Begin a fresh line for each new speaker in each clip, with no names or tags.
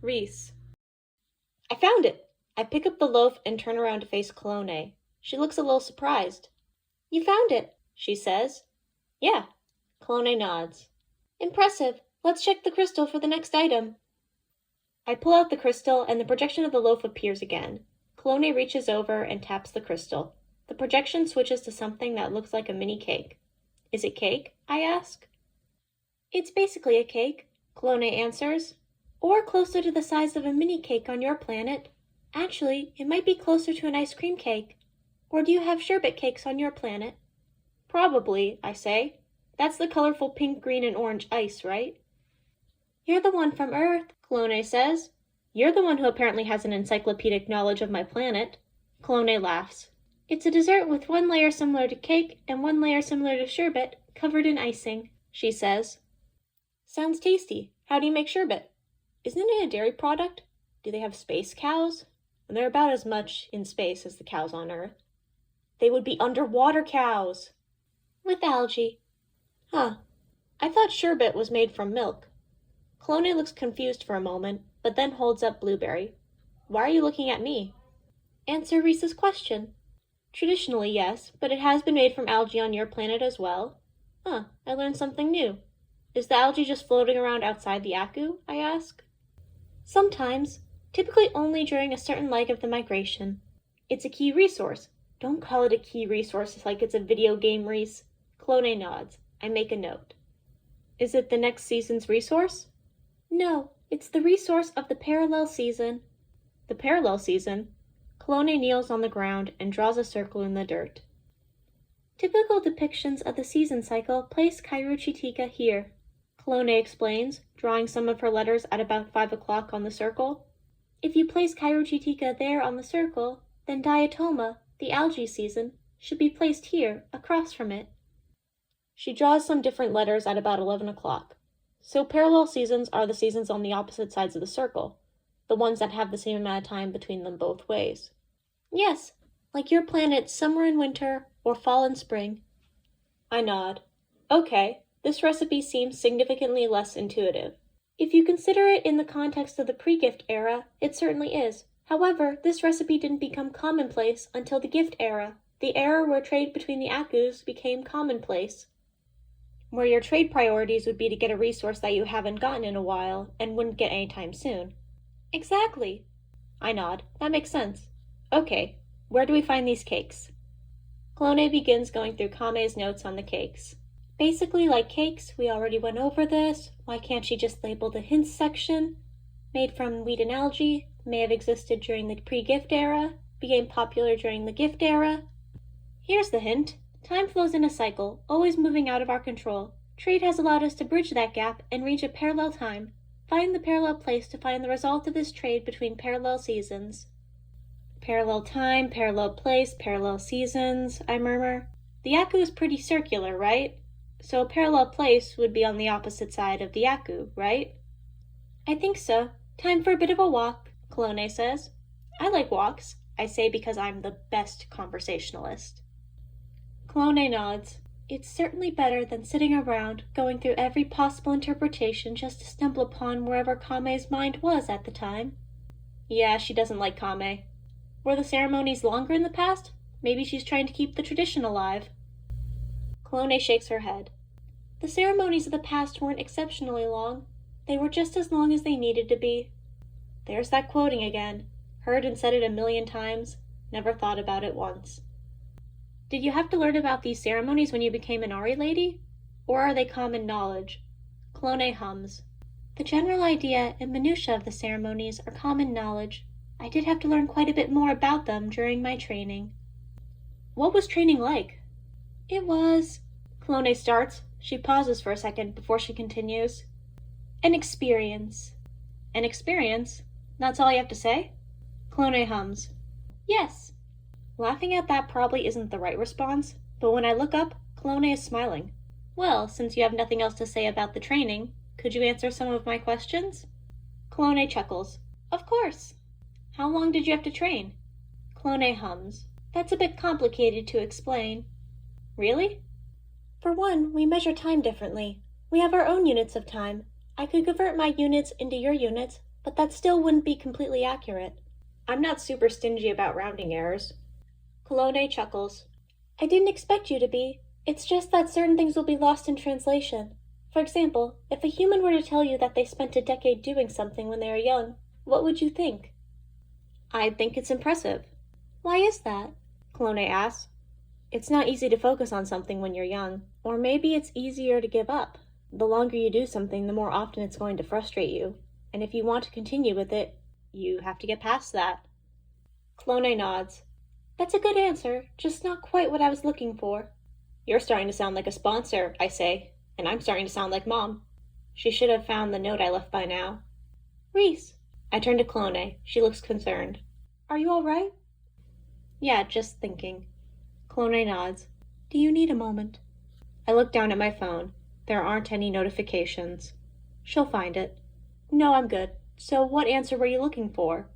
Reese. I found it! I pick up the loaf and turn around to face Clone. She looks a little surprised. You found it, she says. Yeah. Clone nods. Impressive. Let's check the crystal for the next item. I pull out the crystal and the projection of the loaf appears again. Clone reaches over and taps the crystal. The projection switches to something that looks like a mini cake. Is it cake? I ask. It's basically a cake, Clone answers. Or closer to the size of a mini cake on your planet. Actually, it might be closer to an ice cream cake. Or do you have sherbet cakes on your planet? Probably, I say. That's the colorful pink, green, and orange ice, right? You're the one from Earth, Clone says. You're the one who apparently has an encyclopedic knowledge of my planet. Clone laughs. It's a dessert with one layer similar to cake and one layer similar to sherbet, covered in icing, she says. Sounds tasty. How do you make sherbet? Isn't it a dairy product? Do they have space cows? And they're about as much in space as the cows on Earth. They would be underwater cows. With algae. Huh. I thought sherbet was made from milk. Clone looks confused for a moment, but then holds up Blueberry. Why are you looking at me? Answer Reese's question. Traditionally, yes, but it has been made from algae on your planet as well. Huh, I learned something new. Is the algae just floating around outside the Aku? I ask. Sometimes, typically only during a certain leg of the migration. It's a key resource. Don't call it a key resource like it's a video game, Reese. Clone nods. I make a note. Is it the next season's resource? No, it's the resource of the parallel season. The parallel season? Clone kneels on the ground and draws a circle in the dirt. Typical depictions of the season cycle place Kairuchitika here, Clone explains, drawing some of her letters at about 5 o'clock on the circle. If you place Kairuchitika there on the circle, then Diatoma, the algae season, should be placed here, across from it. She draws some different letters at about 11 o'clock. So parallel seasons are the seasons on the opposite sides of the circle, the ones that have the same amount of time between them both ways. Yes, like your planet's summer and winter, or fall and spring. I nod. Okay, this recipe seems significantly less intuitive. If you consider it in the context of the pre-gift era, it certainly is. However, this recipe didn't become commonplace until the gift era, the era where trade between the Akus became commonplace. Where your trade priorities would be to get a resource that you haven't gotten in a while and wouldn't get anytime soon. Exactly. I nod. That makes sense. Okay, where do we find these cakes? Clone begins going through Kame's notes on the cakes. Basically like cakes, we already went over this. Why can't she just label the hints section? Made from wheat and algae, may have existed during the pre-gift era, became popular during the gift era. Here's the hint. Time flows in a cycle, always moving out of our control. Trade has allowed us to bridge that gap and reach a parallel time. Find the parallel place to find the result of this trade between parallel seasons. Parallel time, parallel place, parallel seasons, I murmur. The Aku is pretty circular, right? So a parallel place would be on the opposite side of the Aku, right? I think so. Time for a bit of a walk, Clone says. I like walks, I say because I'm the best conversationalist. Clone nods. It's certainly better than sitting around, going through every possible interpretation just to stumble upon wherever Kame's mind was at the time. Yeah, she doesn't like Kame. Were the ceremonies longer in the past? Maybe she's trying to keep the tradition alive. Clone shakes her head. The ceremonies of the past weren't exceptionally long. They were just as long as they needed to be. There's that quoting again. Heard and said it a million times. Never thought about it once. Did you have to learn about these ceremonies when you became an Ari lady? Or are they common knowledge? Clone hums. The general idea and minutiae of the ceremonies are common knowledge. I did have to learn quite a bit more about them during my training. What was training like? It was... Clone starts. She pauses for a second before she continues. An experience. An experience? That's all you have to say? Clone hums. Yes. Laughing at that probably isn't the right response, but when I look up, Clone is smiling. Well, since you have nothing else to say about the training, could you answer some of my questions? Clone chuckles. Of course. How long did you have to train? Clone hums. That's a bit complicated to explain. Really? For one, we measure time differently. We have our own units of time. I could convert my units into your units, but that still wouldn't be completely accurate. I'm not super stingy about rounding errors. Cologne chuckles. I didn't expect you to be. It's just that certain things will be lost in translation. For example, if a human were to tell you that they spent a decade doing something when they were young, what would you think? I'd think it's impressive. Why is that? Cologne asks. It's not easy to focus on something when you're young. Or maybe it's easier to give up. The longer you do something, the more often it's going to frustrate you. And if you want to continue with it, you have to get past that. Cologne nods. That's a good answer, just not quite what I was looking for. You're starting to sound like a sponsor, I say, and I'm starting to sound like Mom. She should have found the note I left by now. Reese. I turn to Cologne. She looks concerned. Are you all right? Yeah, just thinking. Cologne nods. Do you need a moment? I look down at my phone. There aren't any notifications. She'll find it. No, I'm good. So what answer were you looking for?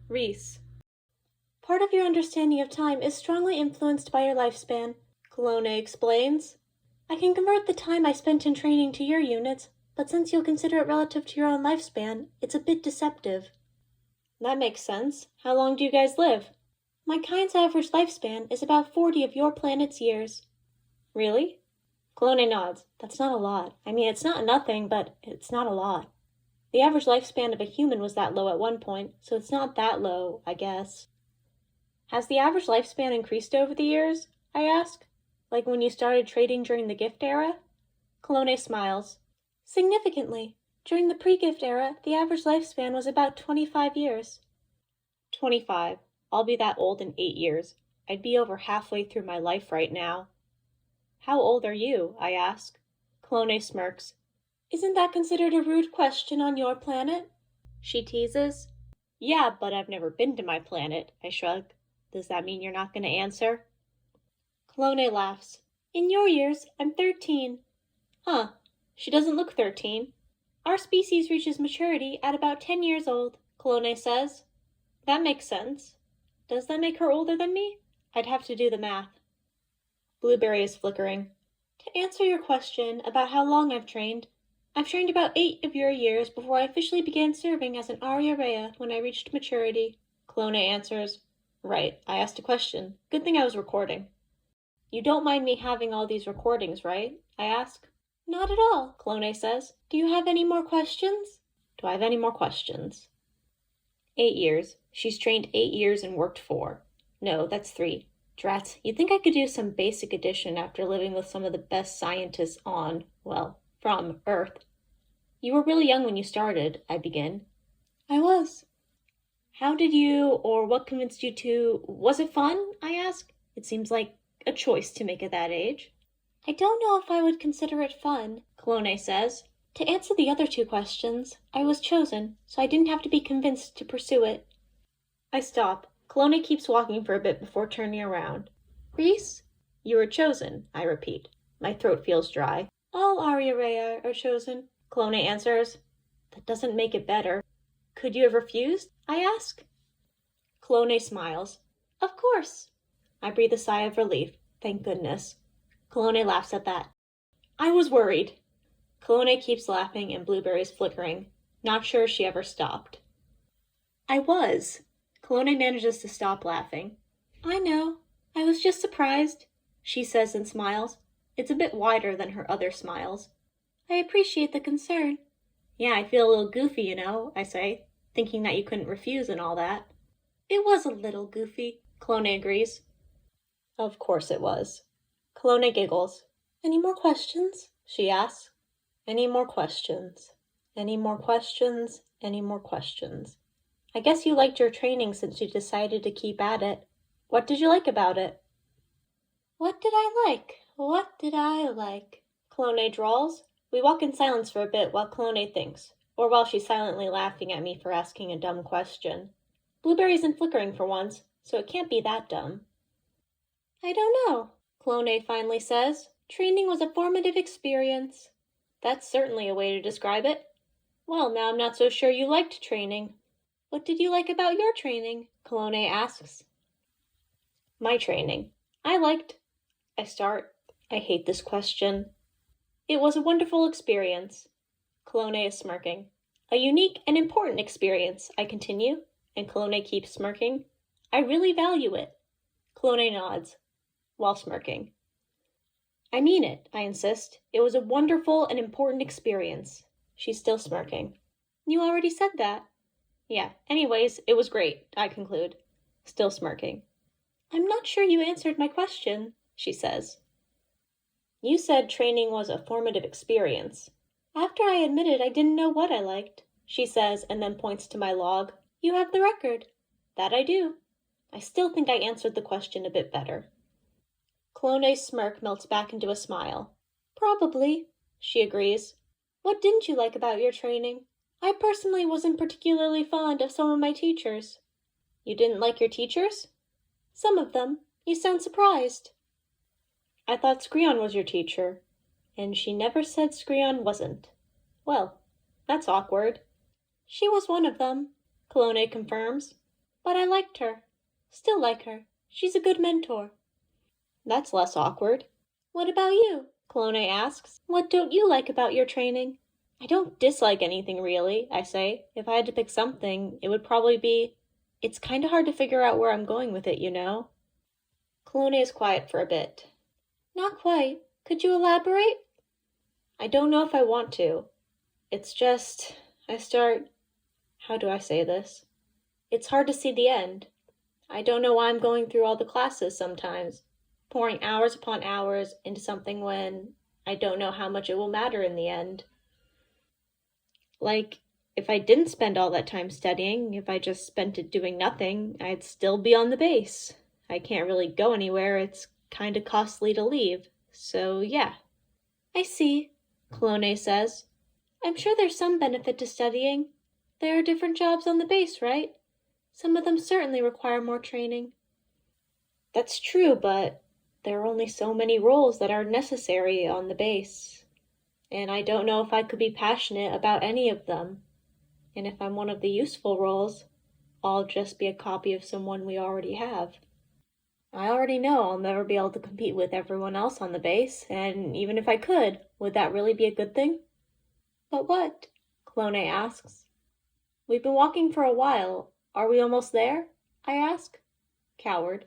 Reese. Part of your understanding of time is strongly influenced by your lifespan, Cologne explains. I can convert the time I spent in training to your units, but since you'll consider it relative to your own lifespan, it's a bit deceptive. That makes sense. How long do you guys live? My kind's average lifespan is about 40 of your planet's years. Really? Cologne nods. That's not a lot. I mean, it's not nothing, but it's not a lot. The average lifespan of a human was that low at one point, so it's not that low, I guess. Has the average lifespan increased over the years? I ask. Like when you started trading during the gift era? Cologne smiles. Significantly. During the pre-gift era, the average lifespan was about 25 years. 25. I'll be that old in 8 years. I'd be over halfway through my life right now. How old are you? I ask. Cologne smirks. Isn't that considered a rude question on your planet? She teases. Yeah, but I've never been to my planet, I shrug. Does that mean you're not going to answer? Cologne laughs. In your years, I'm 13. Huh. She doesn't look 13. Our species reaches maturity at about 10 years old, Cologne says. That makes sense. Does that make her older than me? I'd have to do the math. Blueberry is flickering. To answer your question about how long I've trained about 8 of your years before I officially began serving as an Aria when I reached maturity. Cologne answers. Right, I asked a question. Good thing I was recording. You don't mind me having all these recordings, right? I ask. Not at all, Cologne says. Do you have any more questions? Do I have any more questions? 8 years. She's trained 8 years and worked 4. No, that's 3. Drats, you'd think I could do some basic addition after living with some of the best scientists on, well, from Earth. You were really young when you started, I begin. I was. How did you, or what convinced you to, was it fun? I ask. It seems like a choice to make at that age. I don't know if I would consider it fun, Cologne says. To answer the other 2 questions, I was chosen, so I didn't have to be convinced to pursue it. I stop. Cologne keeps walking for a bit before turning around. Reese? You were chosen, I repeat. My throat feels dry. All Aria are chosen, Cologne answers. That doesn't make it better. Could you have refused? I ask. Cologne smiles. Of course. I breathe a sigh of relief. Thank goodness. Cologne laughs at that. I was worried. Cologne keeps laughing and Blueberry's flickering. Not sure she ever stopped. I was. Cologne manages to stop laughing. I know. I was just surprised, she says and smiles. It's a bit wider than her other smiles. I appreciate the concern. Yeah, I feel a little goofy, you know, I say, thinking that you couldn't refuse and all that. It was a little goofy, Cologne agrees. Of course it was. Cologne giggles. Any more questions? She asks. Any more questions? Any more questions? Any more questions? I guess you liked your training since you decided to keep at it. What did you like about it? What did I like? What did I like? Cologne drawls. We walk in silence for a bit while Cologne thinks, or while she's silently laughing at me for asking a dumb question. Blueberry isn't flickering for once, so it can't be that dumb. I don't know, Cologne finally says. Training was a formative experience. That's certainly a way to describe it. Well, now I'm not so sure you liked training. What did you like about your training? Cologne asks. My training. I hate this question. It was a wonderful experience. Cologne is smirking. A unique and important experience, I continue, and Clone keeps smirking. I really value it. Clone nods, while smirking. I mean it, I insist. It was a wonderful and important experience. She's still smirking. You already said that. Yeah, anyways, it was great, I conclude, still smirking. I'm not sure you answered my question, she says. You said training was a formative experience. After I admitted I didn't know what I liked, she says, and then points to my log. You have the record. That I do. I still think I answered the question a bit better. Clone's smirk melts back into a smile. Probably, she agrees. What didn't you like about your training? I personally wasn't particularly fond of some of my teachers. You didn't like your teachers? Some of them. You sound surprised. I thought Screon was your teacher, and she never said Screon wasn't. Well, that's awkward. She was one of them, Clone confirms. But I liked her. Still like her. She's a good mentor. That's less awkward. What about you? Clone asks. What don't you like about your training? I don't dislike anything really, I say. If I had to pick something, it would probably be... It's kinda hard to figure out where I'm going with it, you know? Clone is quiet for a bit. Not quite. Could you elaborate? I don't know if I want to. It's just... How do I say this? It's hard to see the end. I don't know why I'm going through all the classes sometimes, pouring hours upon hours into something when I don't know how much it will matter in the end. Like, if I didn't spend all that time studying, if I just spent it doing nothing, I'd still be on the base. I can't really go anywhere, it's kinda costly to leave. So, yeah. I see, Clone says. I'm sure there's some benefit to studying. There are different jobs on the base, right? Some of them certainly require more training. That's true, but there are only so many roles that are necessary on the base. And I don't know if I could be passionate about any of them. And if I'm one of the useful roles, I'll just be a copy of someone we already have. I already know I'll never be able to compete with everyone else on the base, and even if I could, would that really be a good thing? But what? Clone asks. We've been walking for a while. Are we almost there? I ask. Coward.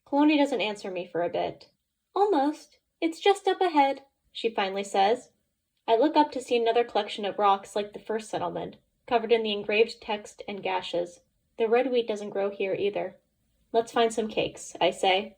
Clone doesn't answer me for a bit. Almost. It's just up ahead, she finally says. I look up to see another collection of rocks like the first settlement, covered in the engraved text and gashes. The red wheat doesn't grow here either. Let's find some cakes, I say.